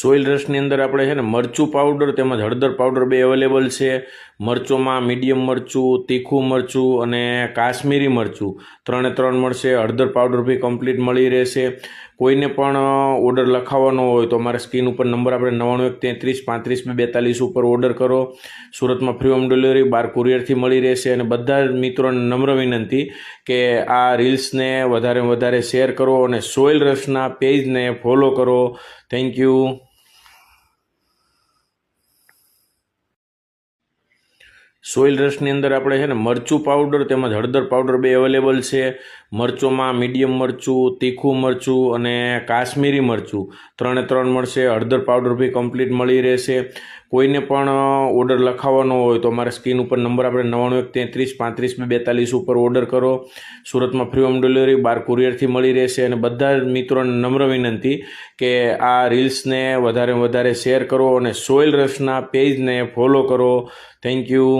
Soil રસની અંદર આપણે છે ને મરચું પાવડર તેમજ હળદર પાવડર બે અવેલેબલ છે. મરચોમાં મીડિયમ મરચું, તીખું મરચું અને કાશ્મીરી મરચું 3 મળશે. હળદર પાવડર બી કમ્પ્લીટ મળી રહેશે. કોઈને પણ ઓર્ડર લખાવવાનો હોય તો અમારા સ્ક્રીન ઉપર નંબર આપણે 9113353242 ઉપર ઓર્ડર કરો. સુરતમાં ફ્રી હોમ ડિલિવરી, બહાર કુરિયરથી મળી રહેશે. અને બધા જ મિત્રોને નમ્ર વિનંતી કે આ રીલ્સને વધારે શેર કરો અને સોઇલ રસના પેજને ફોલો કરો. Thank you. સોઇલ રસની અંદર આપણે છે ને મરચું પાવડર તેમજ હળદર પાવડર બે અવેલેબલ છે. મરચોમાં મીડિયમ મરચું, તીખું મરચું અને કાશ્મીરી મરચું 3 મળશે. હળદર પાવડર બી કમ્પ્લીટ મળી રહેશે. કોઈને પણ ઓર્ડર લખાવવાનો હોય તો અમારા સ્ક્રીન ઉપર નંબર આપણે 9113353242 ઉપર ઓર્ડર કરો. સુરતમાં ફ્રી હોમ ડિલિવરી, બહાર કુરિયરથી મળી રહેશે. અને બધા જ મિત્રોને નમ્ર વિનંતી કે આ રીલ્સને વધારે શેર કરો અને સોઇલ રસના પેજને ફોલો કરો. Thank you.